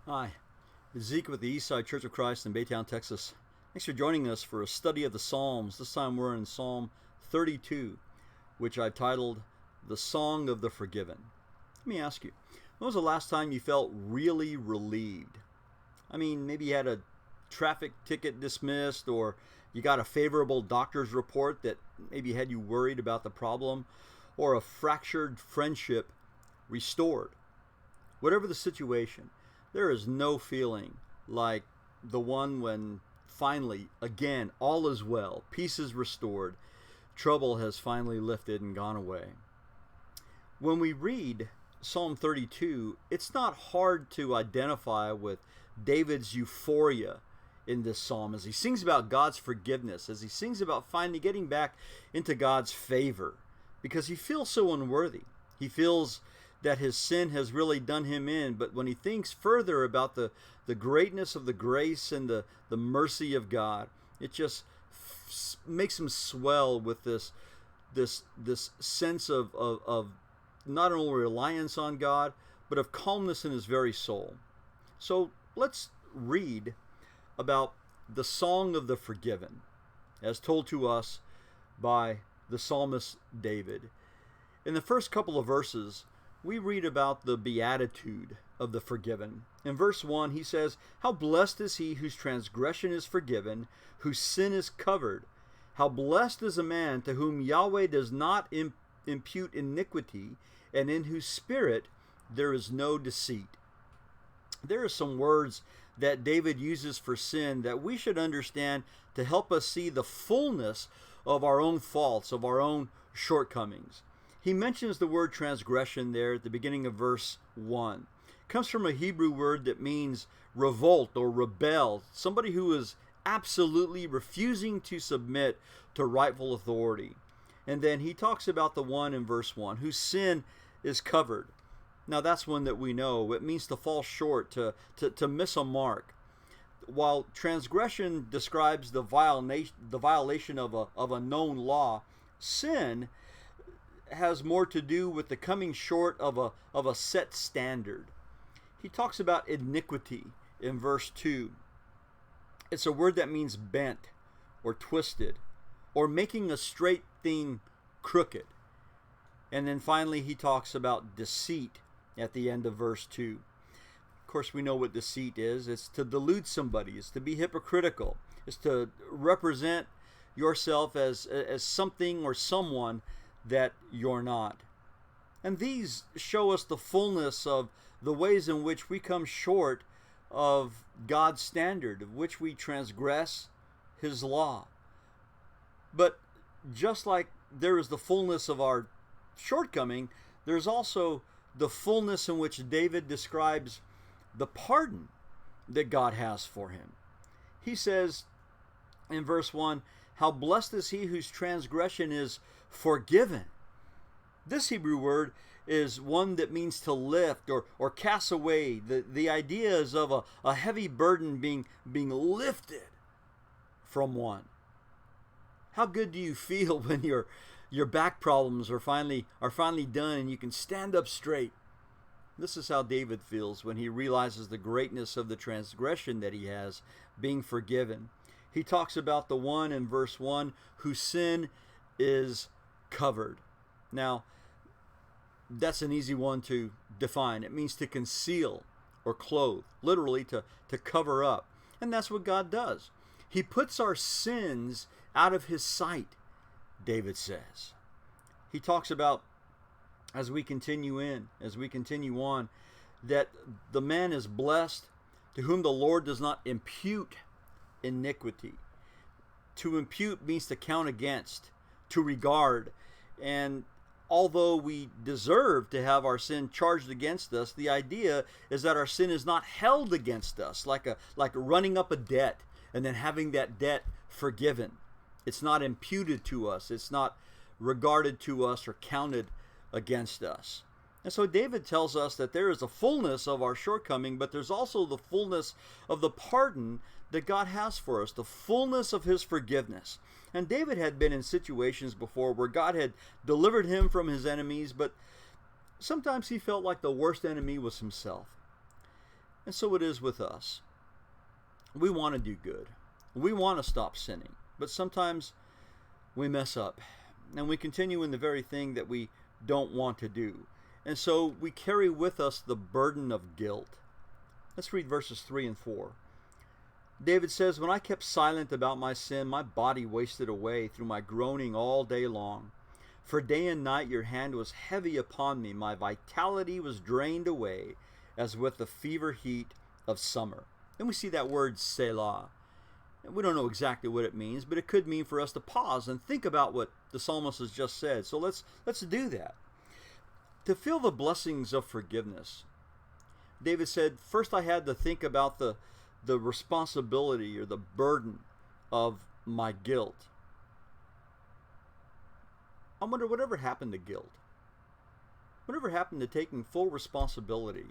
Hi, it's Zeke with the Eastside Church of Christ in Baytown, Texas. Thanks for joining us for a study of the Psalms. This time we're in Psalm 32, which I've titled The Song of the Forgiven. Let me ask you, when was the last time you felt really relieved? I mean, maybe you had a traffic ticket dismissed, or you got a favorable doctor's report that maybe had you worried about the problem, or a fractured friendship restored. Whatever the situation, there is no feeling like the one when finally, again, all is well, peace is restored, trouble has finally lifted and gone away. When we read Psalm 32, it's not hard to identify with David's euphoria in this psalm as he sings about God's forgiveness, as he sings about finally getting back into God's favor, because he feels so unworthy. He feels that his sin has really done him in, but when he thinks further about the greatness of the grace and the mercy of God, it just makes him swell with this sense of not only reliance on God, but of calmness in his very soul. So let's read about the Song of the Forgiven, as told to us by the psalmist David. In the first couple of verses, we read about the beatitude of the forgiven. In verse 1, he says, "How blessed is he whose transgression is forgiven, whose sin is covered. How blessed is a man to whom Yahweh does not impute iniquity, and in whose spirit there is no deceit." There are some words that David uses for sin that we should understand to help us see the fullness of our own faults, of our own shortcomings. He mentions the word transgression there at the beginning of verse 1. It comes from a Hebrew word that means revolt or rebel, somebody who is absolutely refusing to submit to rightful authority. And then he talks about the one in verse 1 whose sin is covered. Now that's one that we know. It means to fall short, to miss a mark. While transgression describes the violation of a known law, sin has more to do with the coming short of a set standard. He talks about iniquity in verse 2. It's a word that means bent or twisted or making a straight thing crooked. And then finally he talks about deceit at the end of verse 2. Of course, we know what deceit is. It's to delude somebody. It's to be hypocritical. It's to represent yourself as something or someone that you're not. And these show us the fullness of the ways in which we come short of God's standard, of which we transgress his law. But just like there is the fullness of our shortcoming, there's also the fullness in which David describes the pardon that God has for him. He says in verse 1, "How blessed is he whose transgression is forgiven." This Hebrew word is one that means to lift or cast away. The idea is of a heavy burden being lifted from one. How good do you feel when your back problems are finally done and you can stand up straight? This is how David feels when he realizes the greatness of the transgression that he has being forgiven. He talks about the one in verse 1 whose sin is covered. Now, that's an easy one to define. It means to conceal or clothe, literally to cover up. And that's what God does. He puts our sins out of his sight, David says. He talks about, as we continue on, that the man is blessed to whom the Lord does not impute iniquity. To impute means to count against, to regard. And although we deserve to have our sin charged against us, the idea is that our sin is not held against us, like running up a debt and then having that debt forgiven. It's not imputed to us. It's not regarded to us or counted against us. And so David tells us that there is a fullness of our shortcoming, but there's also the fullness of the pardon that God has for us, the fullness of his forgiveness. And David had been in situations before where God had delivered him from his enemies, but sometimes he felt like the worst enemy was himself. And so it is with us. We want to do good. We want to stop sinning. But sometimes we mess up. And we continue in the very thing that we don't want to do. And so we carry with us the burden of guilt. Let's read verses 3 and 4. David says, "When I kept silent about my sin, my body wasted away through my groaning all day long. For day and night your hand was heavy upon me. My vitality was drained away as with the fever heat of summer." Then we see that word Selah. And we don't know exactly what it means, but it could mean for us to pause and think about what the psalmist has just said. So let's do that. To feel the blessings of forgiveness, David said, first I had to think about the responsibility or the burden of my guilt. I wonder whatever happened to guilt. Whatever happened to taking full responsibility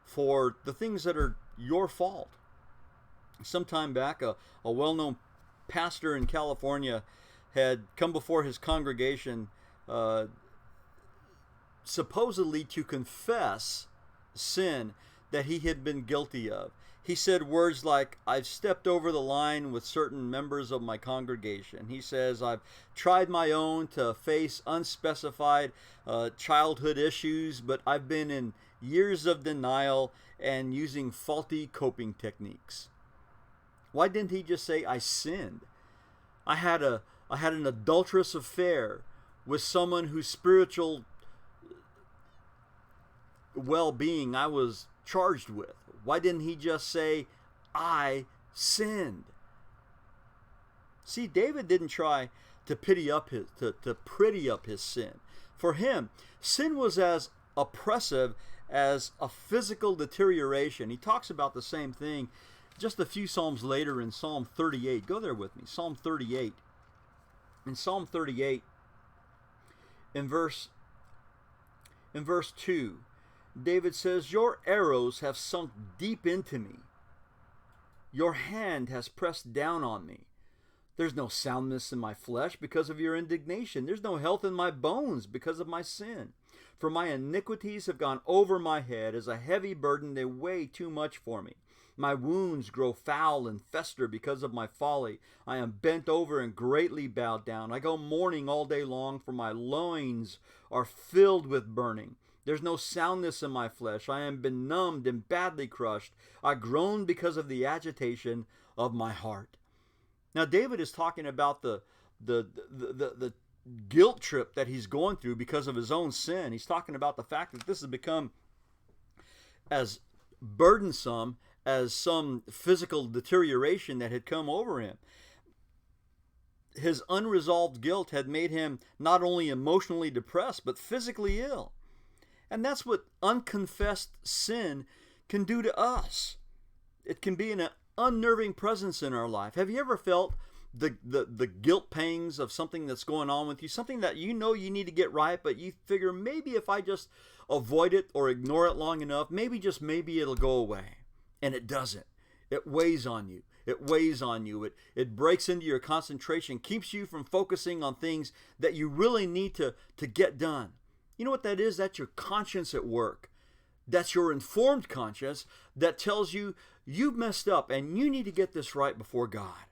for the things that are your fault. Some time back, a well-known pastor in California had come before his congregation supposedly to confess sin that he had been guilty of. He said words like, "I've stepped over the line with certain members of my congregation." He says, "I've tried my own to face unspecified childhood issues, but I've been in years of denial and using faulty coping techniques." Why didn't he just say, "I sinned. I had an adulterous affair with someone whose spiritual well-being I was charged with"? Why didn't he just say, "I sinned"? See, David didn't try to pretty up his sin. For him, sin was as oppressive as a physical deterioration. He talks about the same thing just a few psalms later in Psalm 38. Go there with me. Psalm 38. In Psalm 38, in verse 2, David says, "Your arrows have sunk deep into me. Your hand has pressed down on me. There's no soundness in my flesh because of your indignation. There's no health in my bones because of my sin. For my iniquities have gone over my head as a heavy burden. They weigh too much for me. My wounds grow foul and fester because of my folly. I am bent over and greatly bowed down. I go mourning all day long, for my loins are filled with burning. There's no soundness in my flesh. I am benumbed and badly crushed. I groan because of the agitation of my heart." Now David is talking about the guilt trip that he's going through because of his own sin. He's talking about the fact that this has become as burdensome as some physical deterioration that had come over him. His unresolved guilt had made him not only emotionally depressed, but physically ill. And that's what unconfessed sin can do to us. It can be an unnerving presence in our life. Have you ever felt the guilt pangs of something that's going on with you, something that you know you need to get right, but you figure maybe if I just avoid it or ignore it long enough, maybe it'll go away. And it doesn't. It weighs on you. It weighs on you. It breaks into your concentration, keeps you from focusing on things that you really need to get done. You know what that is? That's your conscience at work. That's your informed conscience that tells you you've messed up and you need to get this right before God.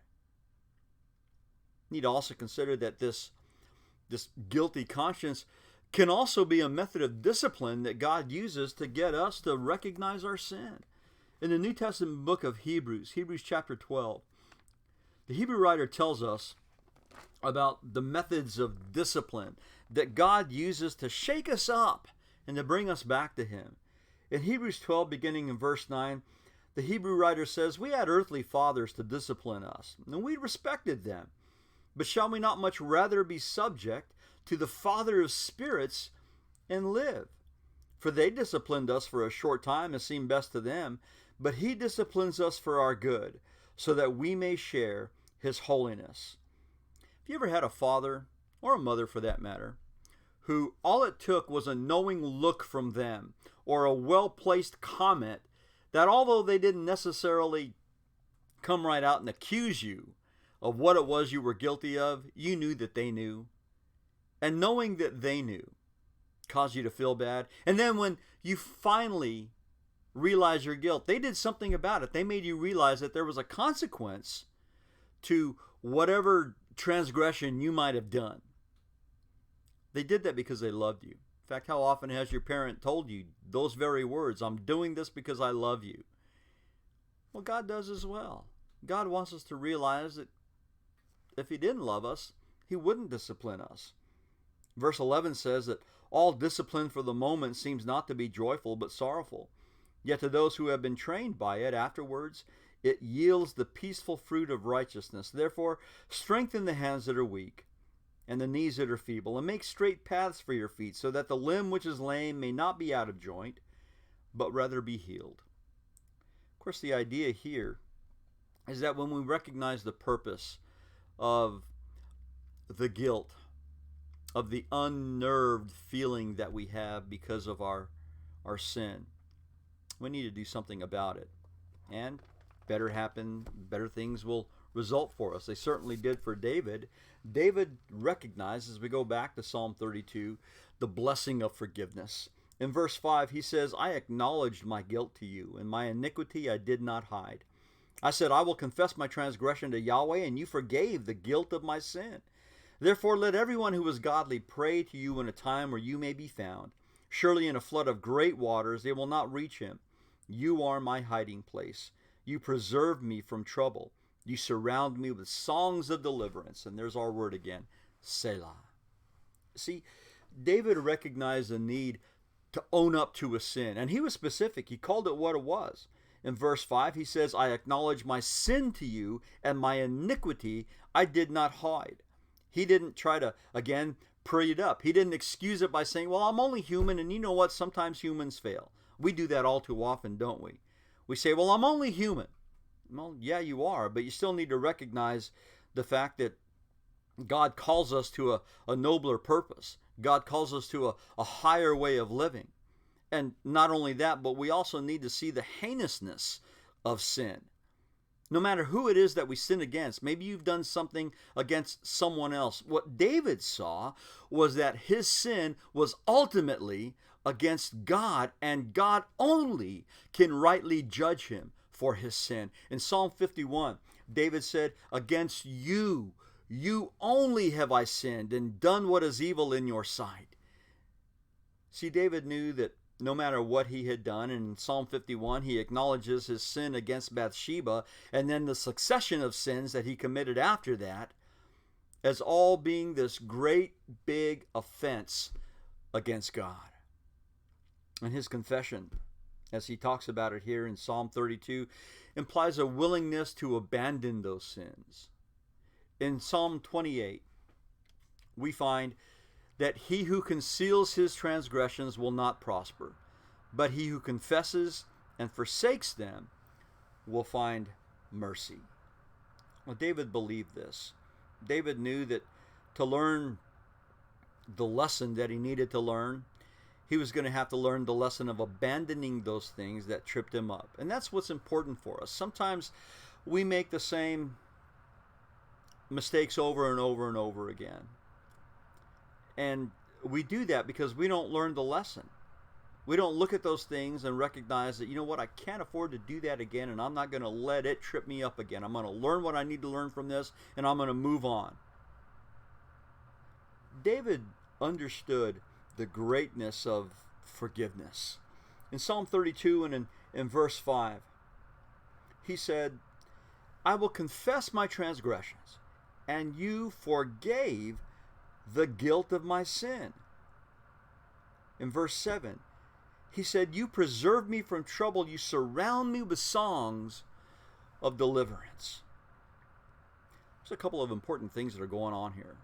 You need to also consider that this guilty conscience can also be a method of discipline that God uses to get us to recognize our sin. In the New Testament book of Hebrews chapter 12, the Hebrew writer tells us about the methods of discipline that God uses to shake us up and to bring us back to Him. In Hebrews 12, beginning in verse 9, the Hebrew writer says, "We had earthly fathers to discipline us, and we respected them. But shall we not much rather be subject to the Father of spirits and live? For they disciplined us for a short time as seemed best to them, but He disciplines us for our good, so that we may share His holiness." Have you ever had a father, or a mother for that matter, who all it took was a knowing look from them, or a well-placed comment that although they didn't necessarily come right out and accuse you of what it was you were guilty of, you knew that they knew? And knowing that they knew caused you to feel bad. And then when you finally realize your guilt. They did something about it. They made you realize that there was a consequence to whatever transgression you might have done. They did that because they loved you. In fact, how often has your parent told you those very words? I'm doing this because I love you. Well, God does as well. God wants us to realize that if He didn't love us, He wouldn't discipline us. Verse 11 says that all discipline for the moment seems not to be joyful but sorrowful. Yet to those who have been trained by it afterwards, it yields the peaceful fruit of righteousness. Therefore, strengthen the hands that are weak and the knees that are feeble, and make straight paths for your feet, so that the limb which is lame may not be out of joint, but rather be healed. Of course, the idea here is that when we recognize the purpose of the guilt, of the unnerved feeling that we have because of our sin, we need to do something about it. And better things will result for us. They certainly did for David. David recognized, as we go back to Psalm 32, the blessing of forgiveness. In verse 5, he says, I acknowledged my guilt to you, and my iniquity I did not hide. I said, I will confess my transgression to Yahweh, and you forgave the guilt of my sin. Therefore let everyone who is godly pray to you in a time where you may be found. Surely in a flood of great waters they will not reach him. You are my hiding place. You preserve me from trouble. You surround me with songs of deliverance. And there's our word again, Selah. See, David recognized the need to own up to a sin. And he was specific. He called it what it was. In verse 5, he says, I acknowledge my sin to you, and my iniquity I did not hide. He didn't try to, again, purry it up. He didn't excuse it by saying, well, I'm only human, and you know what? Sometimes humans fail. We do that all too often, don't we? We say, well, I'm only human. Well, yeah, you are, but you still need to recognize the fact that God calls us to a nobler purpose. God calls us to a higher way of living. And not only that, but we also need to see the heinousness of sin. No matter who it is that we sin against, maybe you've done something against someone else. What David saw was that his sin was ultimately against God, and God only can rightly judge him for his sin. In Psalm 51, David said, against you only have I sinned and done what is evil in your sight. See, David knew that no matter what he had done, and in Psalm 51, he acknowledges his sin against Bathsheba and then the succession of sins that he committed after that as all being this great big offense against God. And his confession, as he talks about it here in Psalm 32, implies a willingness to abandon those sins. In Psalm 28, we find that he who conceals his transgressions will not prosper, but he who confesses and forsakes them will find mercy. Well, David believed this. David knew that to learn the lesson that he needed to learn, he was going to have to learn the lesson of abandoning those things that tripped him up. And that's what's important for us. Sometimes we make the same mistakes over and over and over again. And we do that because we don't learn the lesson. We don't look at those things and recognize that, you know what, I can't afford to do that again, and I'm not going to let it trip me up again. I'm going to learn what I need to learn from this, and I'm going to move on. David understood the greatness of forgiveness. In Psalm 32 and in verse 5, he said, I will confess my transgressions, and you forgave the guilt of my sin. In verse 7, he said, you preserve me from trouble. You surround me with songs of deliverance. There's a couple of important things that are going on here.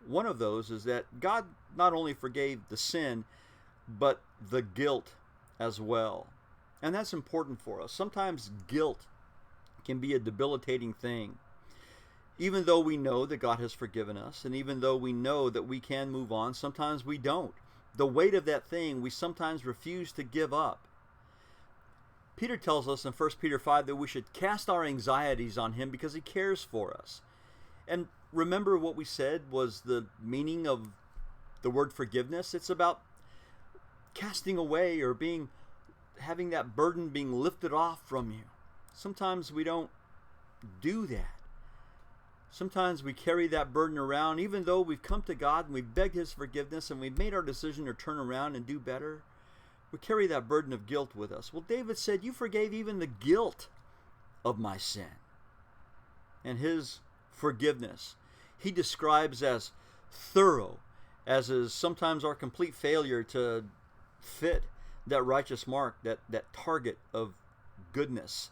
One of those is that God not only forgave the sin, but the guilt as well. And that's important for us. Sometimes guilt can be a debilitating thing. Even though we know that God has forgiven us, and even though we know that we can move on, sometimes we don't. The weight of that thing we sometimes refuse to give up. Peter tells us in 1 Peter 5 that we should cast our anxieties on him because he cares for us. And remember what we said was the meaning of the word forgiveness? It's about casting away or being having that burden being lifted off from you. Sometimes we don't do that. Sometimes we carry that burden around, even though we've come to God and we've begged His forgiveness and we've made our decision to turn around and do better. We carry that burden of guilt with us. Well, David said, you forgave even the guilt of my sin. And His forgiveness, He describes as thorough, as is sometimes our complete failure to fit that righteous mark, that target of goodness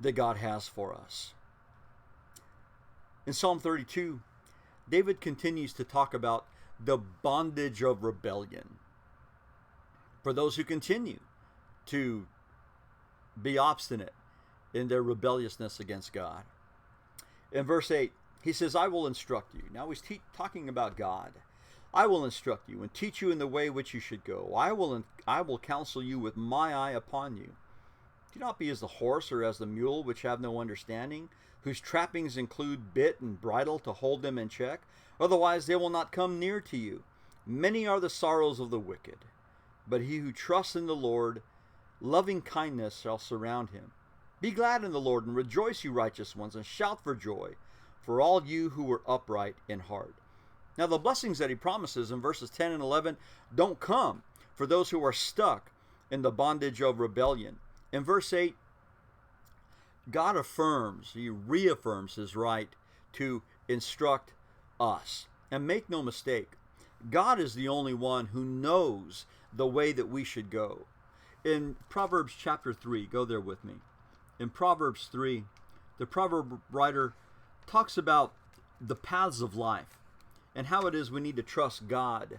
that God has for us. In Psalm 32, David continues to talk about the bondage of rebellion for those who continue to be obstinate in their rebelliousness against God. In verse 8, he says, I will instruct you. Now he's talking about God. I will instruct you and teach you in the way which you should go. I will counsel you with my eye upon you. Do not be as the horse or as the mule, which have no understanding, whose trappings include bit and bridle to hold them in check. Otherwise they will not come near to you. Many are the sorrows of the wicked, but he who trusts in the Lord, loving kindness shall surround him. Be glad in the Lord and rejoice, you righteous ones, and shout for joy, for all you who are upright in heart. Now the blessings that he promises in verses 10 and 11 don't come for those who are stuck in the bondage of rebellion. In verse 8, God affirms, He reaffirms His right to instruct us. And make no mistake, God is the only one who knows the way that we should go. In Proverbs chapter 3, go there with me. In Proverbs 3, the proverb writer talks about the paths of life and how it is we need to trust God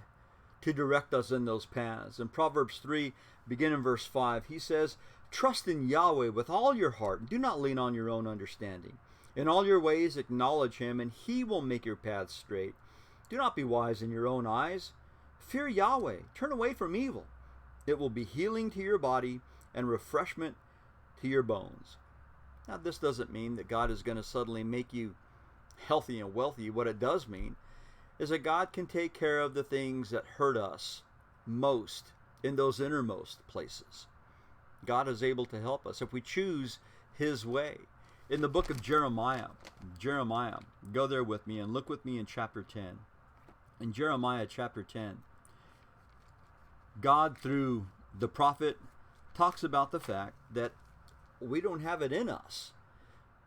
to direct us in those paths. In Proverbs 3, begin in verse 5, he says, trust in Yahweh with all your heart, and do not lean on your own understanding. In all your ways acknowledge Him, and He will make your paths straight. Do not be wise in your own eyes. Fear Yahweh. Turn away from evil. It will be healing to your body and refreshment to your bones. Now, this doesn't mean that God is going to suddenly make you healthy and wealthy. What it does mean is that God can take care of the things that hurt us most in those innermost places. God is able to help us if we choose His way. In the book of Jeremiah, go there with me and look with me in chapter 10. In Jeremiah chapter 10, God, through the prophet, talks about the fact that we don't have it in us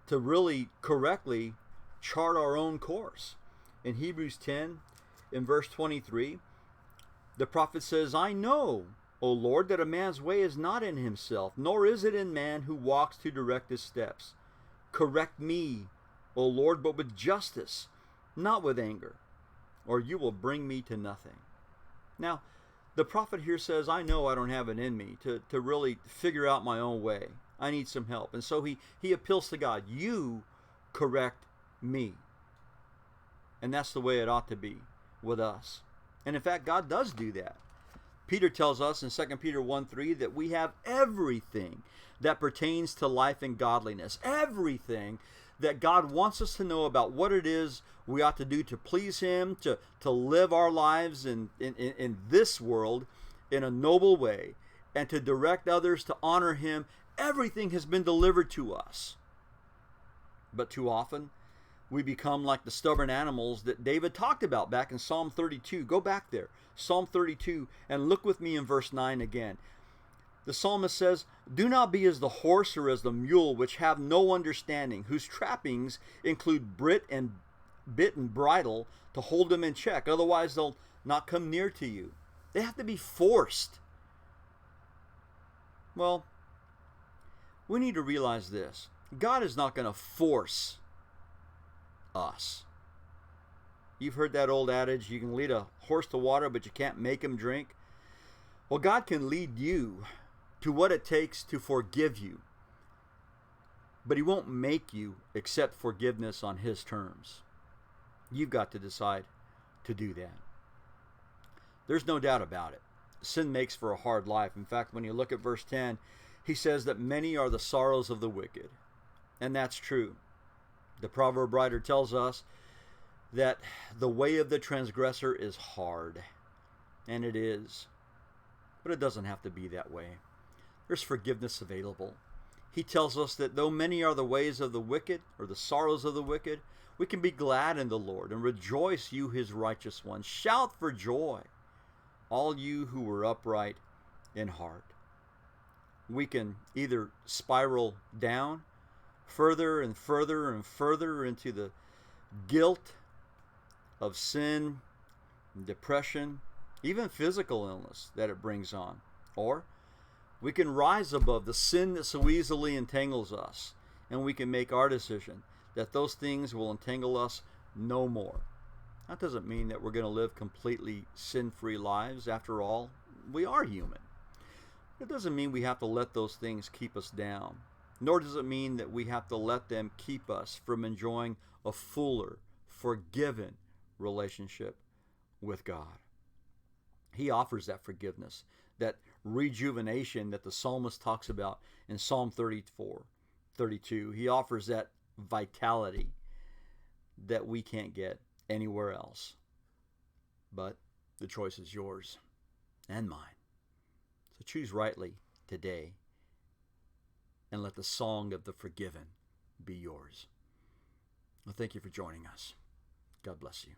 to really correctly chart our own course. In Hebrews 10, in verse 23, the prophet says, I know, O Lord, that a man's way is not in himself, nor is it in man who walks to direct his steps. Correct me, O Lord, but with justice, not with anger, or you will bring me to nothing. Now, the prophet here says, I know I don't have it in me to really figure out my own way. I need some help. And so he appeals to God. You correct me. And that's the way it ought to be with us. And in fact, God does do that. Peter tells us in 2 Peter 1:3 that we have everything that pertains to life and godliness. Everything that God wants us to know about what it is we ought to do to please Him, to live our lives in this world in a noble way, and to direct others to honor Him. Everything has been delivered to us. But too often, we become like the stubborn animals that David talked about back in Psalm 32. Go back there, Psalm 32, and look with me in verse 9 again. The psalmist says, do not be as the horse or as the mule, which have no understanding, whose trappings include bit and bridle to hold them in check. Otherwise, they'll not come near to you. They have to be forced. Well, we need to realize this. God is not going to force us. You've heard that old adage, you can lead a horse to water, but you can't make him drink. Well, God can lead you to what it takes to forgive you, but He won't make you accept forgiveness on His terms. You've got to decide to do that. There's no doubt about it. Sin makes for a hard life. In fact, when you look at verse 10, he says that many are the sorrows of the wicked. And that's true. The proverb writer tells us that the way of the transgressor is hard. And it is. But it doesn't have to be that way. there's forgiveness available. He tells us that though many are the ways of the wicked, or the sorrows of the wicked, we can be glad in the Lord and rejoice, you his righteous ones. Shout for joy, all you who were upright in heart. We can either spiral down further and further and further into the guilt of sin, depression, even physical illness that it brings on. Or we can rise above the sin that so easily entangles us, and we can make our decision that those things will entangle us no more. That doesn't mean that we're going to live completely sin-free lives. After all, we are human. It doesn't mean we have to let those things keep us down, nor does it mean that we have to let them keep us from enjoying a fuller, forgiven relationship with God. He offers that forgiveness, that rejuvenation that the psalmist talks about in Psalm 34, 32. He offers that vitality that we can't get anywhere else. But the choice is yours and mine. So choose rightly today and let the song of the forgiven be yours. Well, thank you for joining us. God bless you.